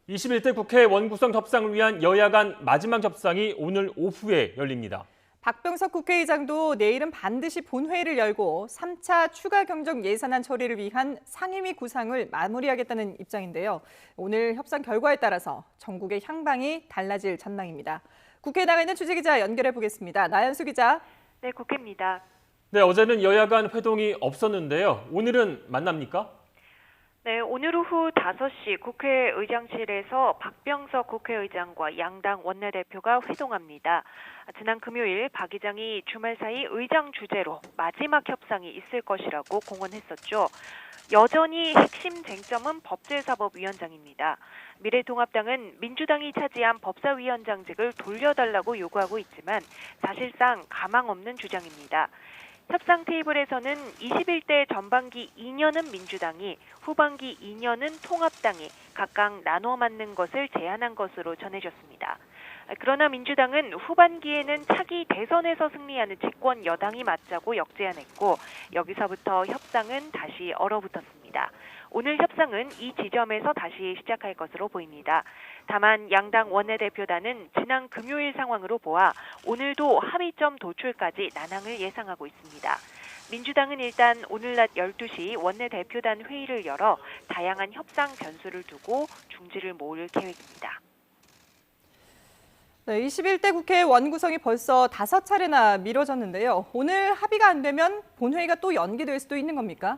21대 국회 원구성 협상을 위한 여야 간 마지막 협상이 오늘 오후에 열립니다. 박병석 국회의장도 내일은 반드시 본회의를 열고 3차 추가 경정 예산안 처리를 위한 상임위 구상을 마무리하겠다는 입장인데요. 오늘 협상 결과에 따라서 전국의 향방이 달라질 전망입니다. 국회에 나가 있는 취재기자 연결해 보겠습니다. 나연수 기자. 네, 국회입니다. 네, 어제는 여야 간 회동이 없었는데요. 오늘은 만납니까? 네, 오늘 오후 5시 국회 의장실에서 박병석 국회의장과 양당 원내대표가 회동합니다. 지난 금요일 박 의장이 주말 사이 의장 주재로 마지막 협상이 있을 것이라고 공언했었죠. 여전히 핵심 쟁점은 법제사법위원장입니다. 미래통합당은 민주당이 차지한 법사위원장직을 돌려달라고 요구하고 있지만 사실상 가망 없는 주장입니다. 협상 테이블에서는 21대 전반기 2년은 민주당이, 후반기 2년은 통합당이 각각 나눠 맞는 것을 제안한 것으로 전해졌습니다. 그러나 민주당은 후반기에는 차기 대선에서 승리하는 집권 여당이 맞자고 역제안했고 여기서부터 협상은 다시 얼어붙었습니다. 오늘 협상은 이 지점에서 다시 시작할 것으로 보입니다. 다만 양당 원내대표단은 지난 금요일 상황으로 보아 오늘도 합의점 도출까지 난항을 예상하고 있습니다. 민주당은 일단 오늘 낮 12시 원내대표단 회의를 열어 다양한 협상 변수를 두고 중지를 모을 계획입니다. 네, 21대 국회 원구성이 벌써 5차례나 미뤄졌는데요. 오늘 합의가 안 되면 본회의가 또 연기될 수도 있는 겁니까?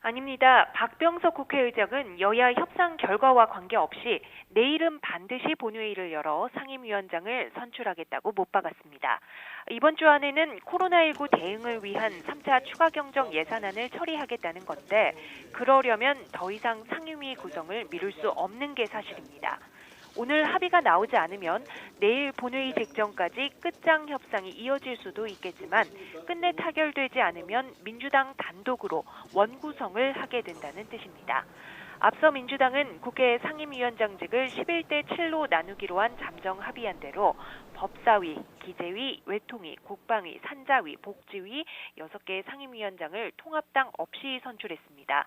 아닙니다. 박병석 국회의장은 여야 협상 결과와 관계없이 내일은 반드시 본회의를 열어 상임위원장을 선출하겠다고 못 박았습니다. 이번 주 안에는 코로나19 대응을 위한 3차 추가 경정 예산안을 처리하겠다는 건데 그러려면 더 이상 상임위 구성을 미룰 수 없는 게 사실입니다. 오늘 합의가 나오지 않으면 내일 본회의 직전까지 끝장 협상이 이어질 수도 있겠지만 끝내 타결되지 않으면 민주당 단독으로 원구성을 하게 된다는 뜻입니다. 앞서 민주당은 국회 상임위원장직을 11대 7로 나누기로 한 잠정 합의안 대로 법사위, 기재위, 외통위, 국방위, 산자위, 복지위 6개 상임위원장을 통합당 없이 선출했습니다.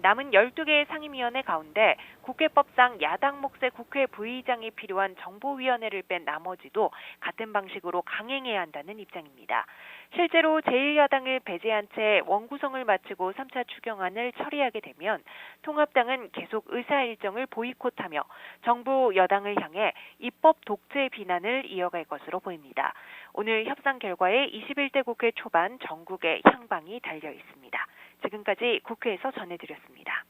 남은 12개의 상임위원회 가운데 국회법상 야당 몫의 국회 부의장이 필요한 정보위원회를 뺀 나머지도 같은 방식으로 강행해야 한다는 입장입니다. 실제로 제1야당을 배제한 채 원구성을 마치고 3차 추경안을 처리하게 되면 통합당은 계속 의사 일정을 보이콧하며 정부 여당을 향해 입법 독재 비난을 이어갈 것으로 보입니다. 오늘 협상 결과에 21대 국회 초반 전국의 향방이 달려 있습니다. 지금까지 국회에서 전해드렸습니다.